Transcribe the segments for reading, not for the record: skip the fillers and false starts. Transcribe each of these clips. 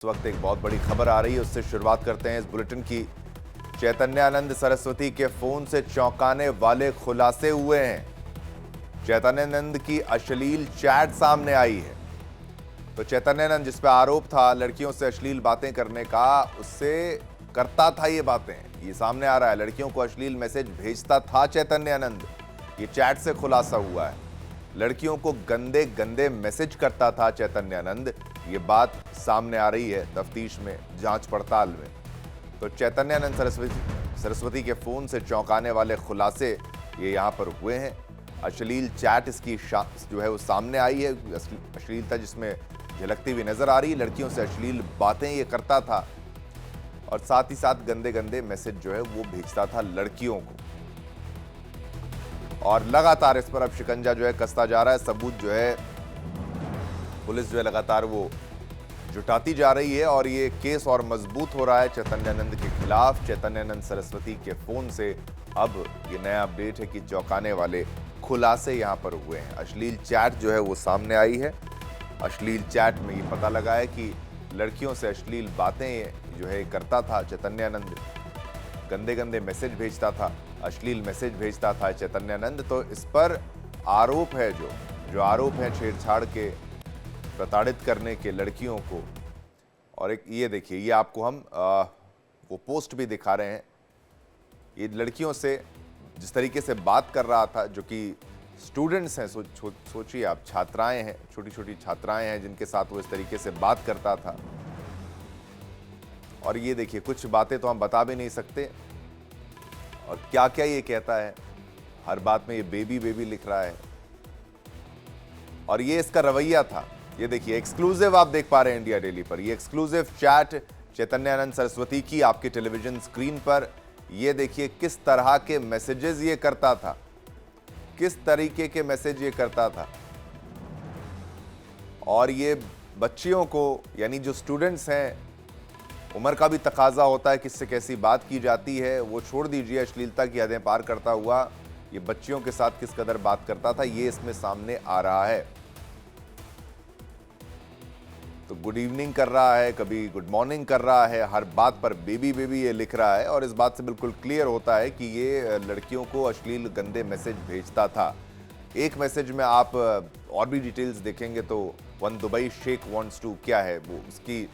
इस वक्त एक बहुत बड़ी खबर आ रही है, उससे शुरुआत करते हैं इस बुलेटिन की। चैतन्यानंद सरस्वती के फोन से चौंकाने वाले खुलासे हुए हैं। चैतन्यानंद की अश्लील चैट सामने आई है। तो चैतन्यानंद, जिस पे आरोप था लड़कियों से अश्लील बातें करने का, उससे करता था ये बातें, ये सामने आ रहा है। लड़कियों को अश्लील मैसेज भेजता था चैतन्यानंद, ये चैट से खुलासा हुआ है। लड़कियों को गंदे गंदे मैसेज करता था चैतन्यानंद, ये बात सामने आ रही है तफ्तीश में, जांच पड़ताल में। तो चैतन्यानंद सरस्वती के फोन से चौंकाने वाले खुलासे ये यहां पर हुए हैं। अश्लील चैट इसकी जो है वो सामने आई है, अश्लीलता जिसमें झलकती हुई नजर आ रही है। लड़कियों से अश्लील बातें ये करता था और साथ ही साथ गंदे गंदे मैसेज जो है वो भेजता था लड़कियों को। और लगातार इस पर अब शिकंजा जो है कसता जा रहा है। सबूत जो है पुलिस जो है लगातार वो जुटाती जा रही है और ये केस और मजबूत हो रहा है चैतन्यानंद के खिलाफ। चैतन्यानंद सरस्वती के फोन से अब ये नया अपडेट है कि चौंकाने वाले खुलासे यहां पर हुए हैं। अश्लील चैट जो है वो सामने आई है। अश्लील चैट में ये पता लगा है कि लड़कियों से अश्लील बातें जो है करता था चैतन्यानंद, गंदे गंदे मैसेज भेजता था, अश्लील मैसेज भेजता था चैतन्यानंद। तो इस पर आरोप है, जो आरोप है छेड़छाड़ के, प्रताड़ित करने के लड़कियों को। और एक ये देखिए, ये आपको हम वो पोस्ट भी दिखा रहे हैं। ये लड़कियों से जिस तरीके से बात कर रहा था, जो कि स्टूडेंट्स हैं, सोचिए आप, छात्राएं हैं, छोटी छोटी छात्राएं हैं जिनके साथ वो इस तरीके से बात करता था। और ये देखिए, कुछ बातें तो हम बता भी नहीं सकते और क्या क्या ये कहता है। हर बात में ये बेबी बेबी लिख रहा है और ये इसका रवैया था। ये देखिए, एक्सक्लूसिव आप देख पा रहे हैं इंडिया डेली पर, ये एक्सक्लूसिव चैट चैतन्यानंद सरस्वती की आपके टेलीविजन स्क्रीन पर। ये देखिए किस तरह के मैसेजेस ये करता था, किस तरीके के मैसेज ये करता था। और ये बच्चियों को, यानी जो स्टूडेंट्स हैं, उम्र का भी तकाजा होता है किससे कैसी बात की जाती है। वो छोड़ दीजिए अश्लीलता की हदें पार करता हुआ, ये बच्चियों के साथ किस कदर बात करता था, ये इसमें सामने आ रहा है। तो गुड इवनिंग कर रहा है, कभी गुड मॉर्निंग कर रहा है, हर बात पर बेबी बेबी ये लिख रहा है। और इस बात से बिल्कुल क्लियर होता है कि ये लड़कियों को अश्लील गंदे मैसेज भेजता था। एक मैसेज में आप और भी डिटेल्स देखेंगे तो one Dubai sheikh wants to, क्या है वो, उसकी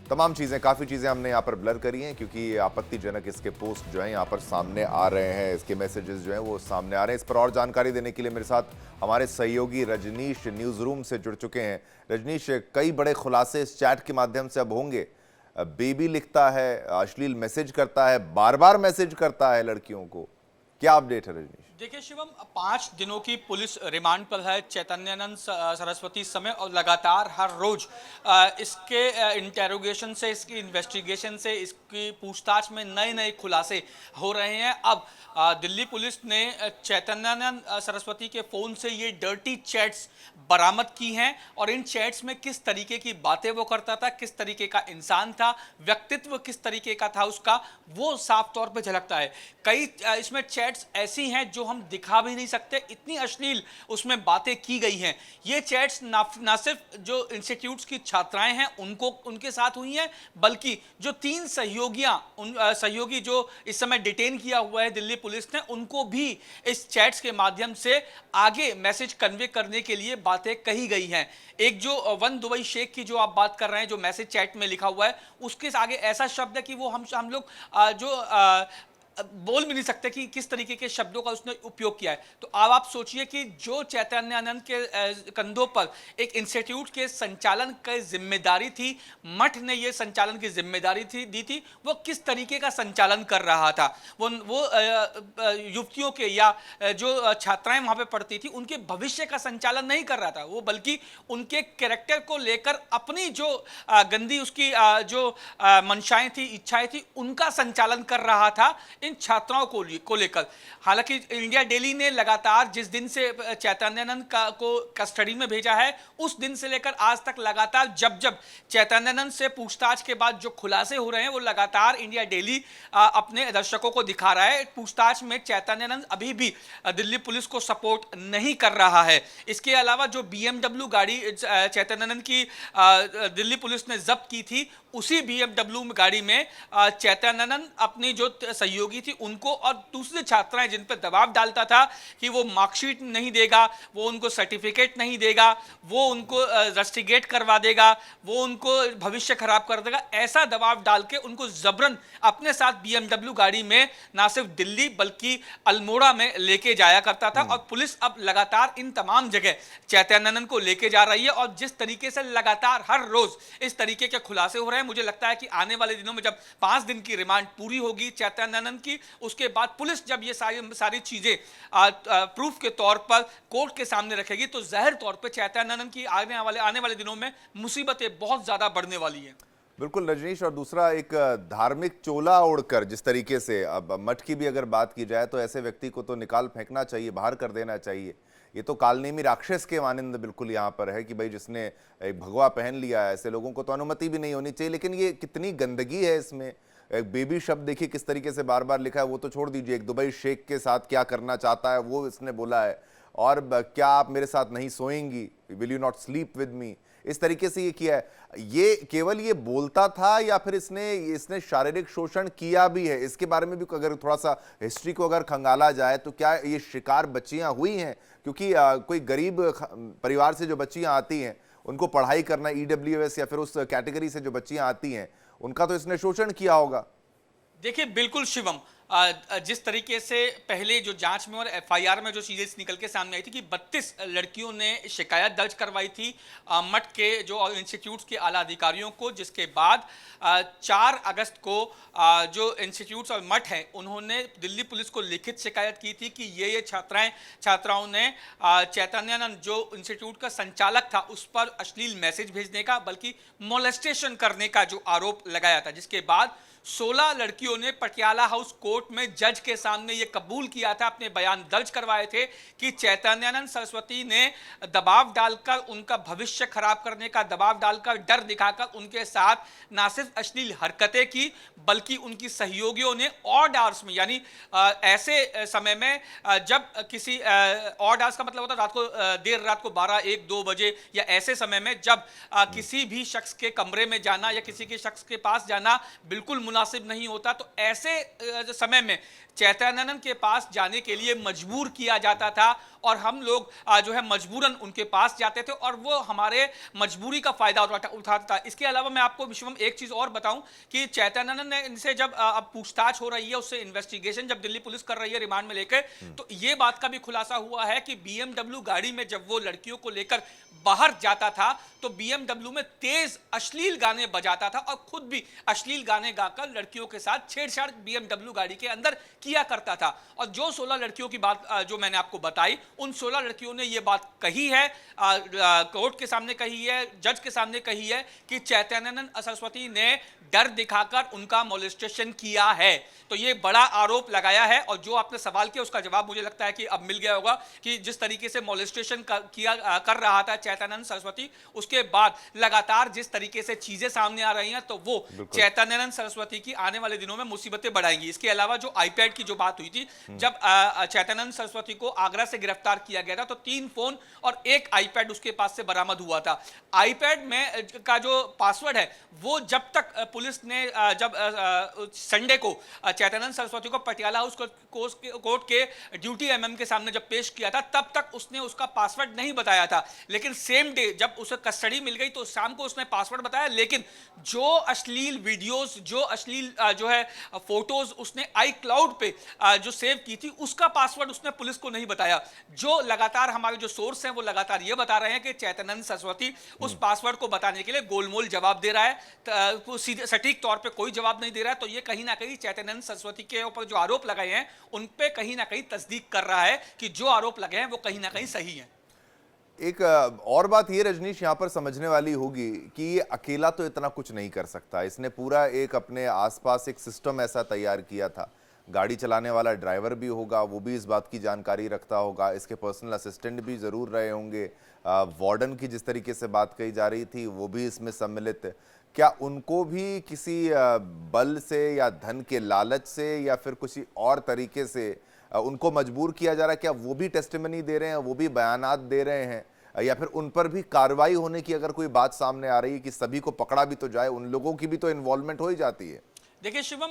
तमाम चीज़ें, काफ़ी चीज़ें हमने यहाँ पर ब्लर करी हैं क्योंकि आपत्तिजनक इसके पोस्ट जो हैं यहाँ पर सामने आ रहे हैं, इसके मैसेजेस जो हैं वो सामने आ रहे हैं। इस पर और जानकारी देने के लिए मेरे साथ हमारे सहयोगी रजनीश न्यूज़ रूम से जुड़ चुके हैं। रजनीश, कई बड़े खुलासे इस चैट के माध्यम से अब होंगे। बेबी लिखता है, अश्लील मैसेज करता है, बार बार मैसेज करता है लड़कियों को, क्या अपडेट है रजनीश? देखिए शिवम, 5 दिनों की पुलिस रिमांड पर है चैतन्यानंद सरस्वती इस समय और लगातार हर रोज इसके इंटेरोगेशन से, इसकी इन्वेस्टिगेशन से, इसकी पूछताछ में नए नए खुलासे हो रहे हैं। अब दिल्ली पुलिस ने चैतन्यानंद सरस्वती के फ़ोन से ये डर्टी चैट्स बरामद की हैं और इन चैट्स में किस तरीके की बातें वो करता था, किस तरीके का इंसान था, व्यक्तित्व किस तरीके का था उसका, वो साफ तौर पे झलकता है। कई इसमें चैट्स ऐसी हैं जो हम दिखा भी नहीं सकते, इतनी अश्लील उसमें बातें की गई हैं। ये चैट्स ना सिर्फ जो इंस्टीट्यूट्स की छात्राएं हैं उनके साथ हुई हैं, बल्कि जो 3 सहयोगी जो इस समय डिटेन किया हुआ है दिल्ली पुलिस ने, उनको भी इस चैट्स के माध्यम से आगे मैसेज कन्वे करने के लिए बातें कही गई हैं। एक जो वन दुबई शेख की जो आप बात कर रहे हैं, जो मैसेज चैट में लिखा हुआ है, उसके आगे ऐसा शब्द है कि वो हम लोग बोल भी नहीं सकते कि किस तरीके के शब्दों का उसने उपयोग किया है। तो अब आप सोचिए कि जो चैतन्यानंद के कंधों पर एक इंस्टीट्यूट के संचालन की जिम्मेदारी थी, मठ ने ये संचालन की जिम्मेदारी दी थी, वो किस तरीके का संचालन कर रहा था। वो युवतियों के या जो छात्राएं वहां पे पढ़ती थी उनके भविष्य का संचालन नहीं कर रहा था, वो बल्कि उनके कैरेक्टर को लेकर अपनी जो गंदी उसकी जो मंशाएं थी, इच्छाएं थी, उनका संचालन कर रहा था इन छात्राओं को लेकर। हालांकि इंडिया डेली ने लगातार जिस दिन से चैतन्यानंद को कस्टडी में भेजा है, उस दिन से लेकर आज तक लगातार जब चैतन्यानंद से पूछताछ के बाद जो खुलासे हो रहे हैं, वो लगातार इंडिया डेली अपने दर्शकों को दिखा रहा है। पूछताछ में चैतन्यानंद अभी भी दिल्ली पुलिस को सपोर्ट नहीं कर रहा है। इसके अलावा जो BMW गाड़ी चैतन्यानंद की दिल्ली पुलिस ने जब्त की थी, उसी BMW गाड़ी में चैतन्यानंद अपनी जो सहयोगी थी उनको और दूसरी छात्राएं जिन पर दबाव डालता था कि वो मार्कशीट नहीं देगा, वो उनको सर्टिफिकेट नहीं देगा, वो उनको रस्टिकेट करवा देगा, वो उनको भविष्य खराब कर देगा, ऐसा दबाव डाल के उनको जबरन अपने साथ BMW गाड़ी में ना सिर्फ दिल्ली बल्कि अल्मोड़ा में लेके जाया करता था। और पुलिस अब लगातार इन तमाम जगह चैतन्यानंद को लेके जा रही है और जिस तरीके से लगातार हर रोज इस तरीके के खुलासे हो रहे हैं, मुझे लगता है कि आने वाले दिनों में जब 5 दिन की रिमांड पूरी होगी चैतन्यानंद की, उसके बाद पुलिस जब ये सारी चीजें प्रूफ के तौर पर कोर्ट के सामने रखेगी तो जाहिर तौर पर चैतन्यानंद की आने वाले दिनों में मुसीबतें बहुत ज्यादा बढ़ने वाली है। बिल्कुल रजनीश, और दूसरा एक धार्मिक चोला ओढ़कर जिस तरीके से, अब मठ की भी अगर बात की जाए तो ऐसे व्यक्ति को तो निकाल फेंकना चाहिए, बाहर कर देना चाहिए। ये तो कालनेमी राक्षस के मानंद बिल्कुल यहाँ पर है कि भाई जिसने एक भगवा पहन लिया है, ऐसे लोगों को तो अनुमति भी नहीं होनी चाहिए। लेकिन ये कितनी गंदगी है इसमें। एक बेबी शब्द देखिए किस तरीके से बार बार लिखा है, वो तो छोड़ दीजिए, एक दुबई शेख के साथ क्या करना चाहता है वो इसने बोला है, और क्या आप मेरे साथ नहीं सोएंगी, will you not sleep with me, इस तरीके से ये किया है। ये केवल ये बोलता था या फिर इसने शारीरिक शोषण किया भी है? इसके बारे में भी अगर थोड़ा सा हिस्ट्री को अगर खंगाला जाए तो क्या ये शिकार बच्चियां हुई हैं? क्योंकि कोई गरीब परिवार से जो बच्चियां आती हैं उनको पढ़ाई करना, EWS या फिर उस कैटेगरी से जो बच्चियां आती हैं उनका तो इसने शोषण किया होगा। देखिए बिल्कुल शिवम, जिस तरीके से पहले जो जांच में और FIR में जो चीजें निकल के सामने आई थी कि 32 लड़कियों ने शिकायत दर्ज करवाई थी मठ के जो इंस्टीट्यूट्स के आला अधिकारियों को, जिसके बाद 4 अगस्त को जो इंस्टीट्यूट्स और मठ हैं उन्होंने दिल्ली पुलिस को लिखित शिकायत की थी कि ये छात्राओं ने चैतन्यानंद जो इंस्टीट्यूट का संचालक था उस पर अश्लील मैसेज भेजने का बल्कि मोलेस्टेशन करने का जो आरोप लगाया था, जिसके बाद 16 लड़कियों ने पटियाला हाउस कोर्ट में जज के सामने ये कबूल किया था, अपने बयान दर्ज करवाए थे कि चैतन्यानंद सरस्वती ने दबाव डालकर, उनका भविष्य खराब करने का दबाव डालकर, डर दिखाकर उनके साथ ना सिर्फ अश्लील हरकतें की बल्कि उनकी सहयोगियों ने ऑड आवर्स में, यानी ऐसे समय में जब किसी ऑड आवर्स का मतलब होता है रात को, देर रात को 12, 1, 2 बजे या ऐसे समय में जब किसी भी शख्स के कमरे में जाना या किसी के शख्स के पास जाना बिल्कुल मुनासिब नहीं होता, तो ऐसे समय में चैतन्यानंद के पास जाने के लिए मजबूर किया जाता था और हम लोग जो है मजबूरन उनके पास जाते थे और वो हमारे मजबूरी का फायदा उठाता था। इसके अलावा मैं आपको विश्वम एक चीज और बताऊं कि चैतन्यानंद ने इनसे जब अब पूछताछ हो रही है, उससे इन्वेस्टिगेशन जब दिल्ली पुलिस कर रही है रिमांड में लेकर, तो ये बात का भी खुलासा हुआ है कि BMW गाड़ी में जब वो लड़कियों को लेकर बाहर जाता था तो BMW में तेज अश्लील गाने बजाता था और खुद भी अश्लील गाने गाकर लड़कियों के साथ छेड़छाड़ BMW गाड़ी के अंदर किया करता था। और जो 16 लड़कियों की बात जो मैंने आपको बताई, उन 16 लड़कियों ने यह बात कही है, कोर्ट के सामने कही है, जज के सामने कही है कि चैतन्यानंद सरस्वती ने डर दिखाकर उनका मोलेस्टेशन किया है। तो ये बड़ा आरोप लगाया है और जो आपने सवाल किया उसका जवाब मुझे लगता है कि अब मिल गया होगा कि जिस तरीके से मोलेस्टेशन कर रहा था चैतन्यानंद सरस्वती, उसके बाद लगातार जिस तरीके से चीजें सामने आ रही हैं तो वो चैतन्यानंद सरस्वती की आने वाले दिनों में मुसीबतें बढ़ाएंगी। इसके अलावा जो आईपैड की जो बात हुई थी, जब चैतन्यानंद सरस्वती को आगरा से गिरफ्तार किया गया था तो 3 फोन और 1 आईपैड उसके पास से बरामद हुआ था। आईपैड में का जो पासवर्ड है वो जब तक पुलिस ने जब संडे को चैतन्यानंद सरस्वती को पटियाला हाउस कोर्ट के ड्यूटी MM के सामने जब पेश किया था तब तक उसने उसका पासवर्ड नहीं बताया था, लेकिन सेम डे जब उसे कस्टडी मिल गई तो शाम को उसने पासवर्ड बताया, लेकिन जो अश्लील वीडियोस, जो अश्लील जो है फोटोज उसने iCloud पे जो सेव की थी उसका पासवर्ड उसने पुलिस को नहीं बताया। जो लगातार हमारे जो सोर्स हैं वो लगातार ये बता रहे हैं कि चैतन्यानंद सरस्वती उस पासवर्ड को बताने के लिए गोलमोल जवाब दे रहा है, सीधे सटीक तौर पे कोई जवाब नहीं दे रहा है। तो ये कहीं ना कहीं चैतन्यानंद सरस्वती के ऊपर जो आरोप लगाए हैं उन पे कहीं ना कहीं तस्दीक कर रहा है कि जो आरोप लगे हैं वो कहीं ना कहीं सही है। एक और बात ये रजनीश यहाँ पर समझने वाली होगी कि ये अकेला तो इतना कुछ नहीं कर सकता। इसने पूरा एक अपने आसपास एक सिस्टम ऐसा तैयार किया था, गाड़ी चलाने वाला ड्राइवर भी होगा, वो भी इस बात की जानकारी रखता होगा, इसके पर्सनल असिस्टेंट भी ज़रूर रहे होंगे, वार्डन की जिस तरीके से बात कही जा रही थी वो भी इसमें सम्मिलित है। क्या उनको भी किसी बल से या धन के लालच से या फिर किसी और तरीके से उनको मजबूर किया जा रहा है? क्या वो भी टेस्टिमनी दे रहे हैं, वो भी बयानात दे रहे हैं या फिर उन पर भी कार्रवाई होने की अगर कोई बात सामने आ रही है कि सभी को पकड़ा भी तो जाए, उन लोगों की भी तो इन्वॉल्वमेंट हो ही जाती है। देखिए शिवम,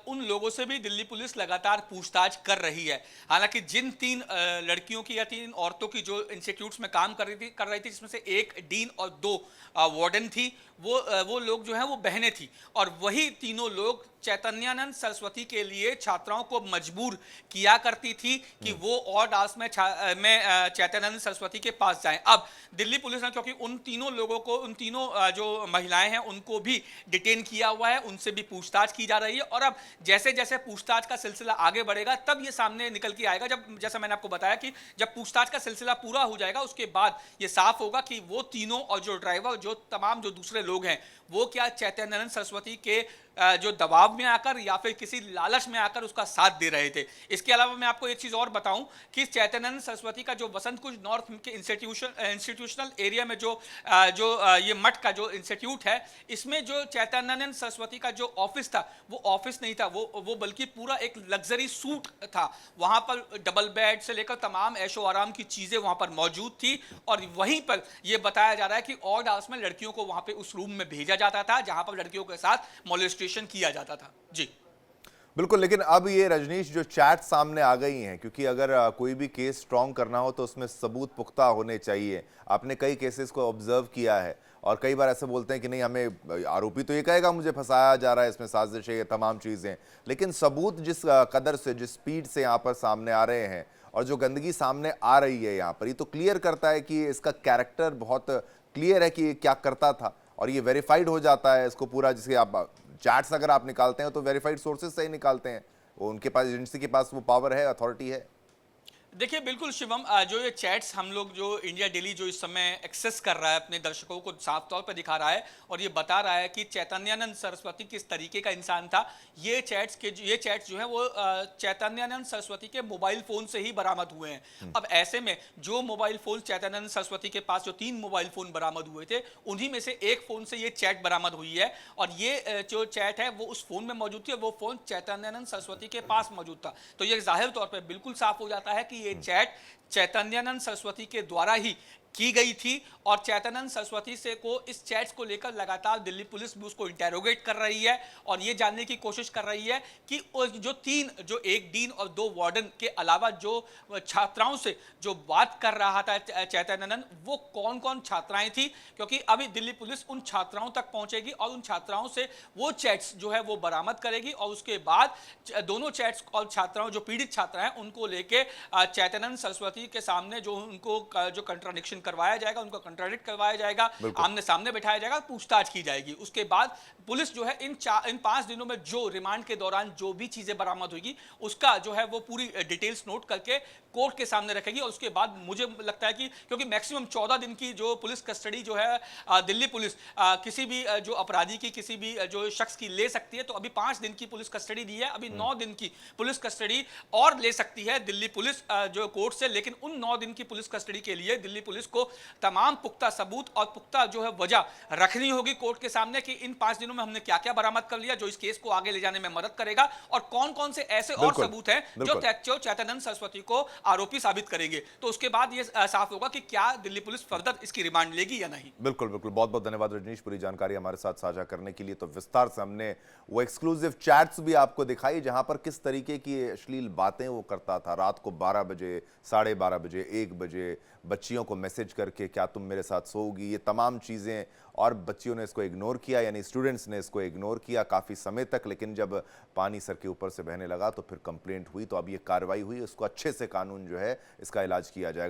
उन लोगों से भी दिल्ली पुलिस लगातार पूछताछ कर रही है। हालांकि जिन तीन लड़कियों की या तीन औरतों की जो इंस्टीट्यूट्स में काम कर रही थी, जिसमें से एक डीन और दो वार्डन थी, वो लोग जो हैं वो बहनें थी, और वही तीनों लोग चैतन्यानंद सरस्वती के लिए छात्राओं को मजबूर किया करती थी कि वो और डांस में चैतन्यानंद सरस्वती के पास जाएं। अब दिल्ली पुलिस ने, क्योंकि उन तीनों लोगों को, उन तीनों जो महिलाएं हैं उनको भी डिटेन किया हुआ है, उनसे भी पूछताछ की जा रही है, और अब जैसे जैसे पूछताछ का सिलसिला आगे बढ़ेगा तब ये सामने निकल के आएगा। जब, जैसा मैंने आपको बताया कि जब पूछताछ का सिलसिला पूरा हो जाएगा उसके बाद ये साफ होगा कि वो तीनों और जो ड्राइवर, जो तमाम जो दूसरे लोग हैं, वो क्या चैतन्यानंद सरस्वती के जो दबाव में आकर या फिर किसी लालच में आकर उसका साथ दे रहे थे। इसके अलावा मैं आपको एक चीज और बताऊं कि चैतन्यानंद सरस्वती का जो वसंत कुंज नॉर्थ के इंस्टीट्यूशनल एरिया में ये मठ का जो इंस्टीट्यूट है, इसमें जो चैतन्यानंद सरस्वती का जो ऑफिस था, वो ऑफिस नहीं था, वो बल्कि पूरा एक लग्जरी सूट था। वहां पर डबल बेड से लेकर तमाम ऐशो आराम की चीजें वहां पर मौजूद थी, और वहीं पर यह बताया जा रहा है कि ऑड आवर्स में लड़कियों को वहां पे उस रूम में भेजा जाता था जहां पर लड़कियों के साथ मोलेस्टेशन किया जाता था। जी बिल्कुल, लेकिन अब ये रजनीश जो चैट सामने आ गई हैं, क्योंकि अगर कोई भी केस स्ट्रॉन्ग करना हो तो उसमें सबूत पुख्ता होने चाहिए। आपने कई केसेस को ऑब्जर्व किया है और कई बार ऐसे बोलते हैं कि नहीं, हमें आरोपी तो ये कहेगा मुझे फंसाया जा रहा है, इसमें साजिश है, ये तमाम चीज़ें, लेकिन सबूत जिस कदर से, जिस स्पीड से यहाँ पर सामने आ रहे हैं और जो गंदगी सामने आ रही है यहाँ पर, ये तो क्लियर करता है कि इसका कैरेक्टर बहुत क्लियर है कि ये क्या करता था, और ये वेरीफाइड हो जाता है इसको पूरा। जिसके आप चैट्स अगर आप निकालते हैं तो वेरीफाइड सोर्सेज से ही निकालते हैं, वो उनके पास, एजेंसी के पास वो पावर है, अथॉरिटी है। देखिए बिल्कुल शिवम, जो ये चैट्स हम लोग, जो इंडिया डेली जो इस समय एक्सेस कर रहा है, अपने दर्शकों को साफ तौर पर दिखा रहा है और ये बता रहा है कि चैतन्यानंद सरस्वती किस तरीके का इंसान था। ये चैट्स जो है वो चैतन्यानंद सरस्वती के मोबाइल फोन से ही बरामद हुए हैं। अब ऐसे में जो मोबाइल फोन चैतन्यानंद सरस्वती के पास, जो 3 मोबाइल फोन बरामद हुए थे, उन्हीं में से एक फोन से ये चैट बरामद हुई है, और ये जो चैट है वो उस फोन में मौजूद थी और वो फोन चैतन्यानंद सरस्वती के पास मौजूद था। तो ये जाहिर तौर पर बिल्कुल साफ हो जाता है कि ये चैट चैतन्यानंद सरस्वती के द्वारा ही की गई थी, और चैतन्यानंद सरस्वती से को इस चैट्स को लेकर लगातार दिल्ली पुलिस भी उसको इंटेरोगेट कर रही है और ये जानने की कोशिश कर रही है कि जो एक डीन और 2 वार्डन के अलावा जो छात्राओं से जो बात कर रहा था चैतन्यानंद, वो कौन कौन छात्राएं थी, क्योंकि अभी दिल्ली पुलिस उन छात्राओं तक पहुंचेगी और उन छात्राओं से वो चैट्स जो है वो बरामद करेगी, और उसके बाद दोनों चैट्स और छात्राओं, जो पीड़ित छात्रा हैं, उनको लेके चैतन्यानंद सरस्वती के सामने जो उनको जो कंट्राडिक्शन करवाया जाएगा, उनको कंट्राडिक्ट करवाया जाएगा, आमने सामने बैठाया जाएगा, पूछताछ की जाएगी। उसके बाद पुलिस जो है इन 5 दिनों में जो रिमांड के दौरान जो भी चीजें बरामद होगी उसका जो है वो पूरी डिटेल्स नोट करके कोर्ट के सामने रखेगी, और उसके बाद मुझे लगता है कि क्योंकि मैक्सिमम 14 दिन की जो पुलिस कस्टडी जो है दिल्ली पुलिस किसी भी जो अपराधी की, किसी भी जो शख्स की ले सकती है, तो अभी 5 दिन की पुलिस कस्टडी दी है, अभी 9 दिन की पुलिस कस्टडी और ले सकती है दिल्ली पुलिस जो कोर्ट से। लेकिन उन 9 दिन की पुलिस कस्टडी के लिए दिल्ली पुलिस को तमाम पुख्ता सबूत और पुख्ता जो है वजह रखनी होगी कोर्ट के सामने कि इन 5 दिनों में हमने क्या क्या बरामद कर लिया जो इस केस को आगे ले जाने में मदद करेगा, और कौन कौन से ऐसे और सबूत हैं जो चैतन्यानंद सरस्वती को आरोपी साबित करेंगे। तो उसके बाद ये साफ होगा कि क्या दिल्ली पुलिस फर्दर इसकी रिमांड लेगी या नहीं। बिल्कुल बिल्कुल, बहुत बहुत धन्यवाद रजनीश, पूरी जानकारी हमारे साथ साझा करने के लिए। तो विस्तार से हमने वो एक्सक्लूसिव चैट्स भी आपको दिखाई जहां पर किस तरीके की अश्लील बातें वो करता था। रात को 12 बजे, 12:30 बजे, 1 बजे बच्चियों को मैसेज करके क्या तुम मेरे साथ सोओगी, ये तमाम चीज़ें, और बच्चियों ने इसको इग्नोर किया, यानी स्टूडेंट्स ने इसको इग्नोर किया काफ़ी समय तक। लेकिन जब पानी सर के ऊपर से बहने लगा तो फिर कंप्लेंट हुई, तो अब ये कार्रवाई हुई, उसको अच्छे से कानून जो है इसका इलाज किया जाएगा।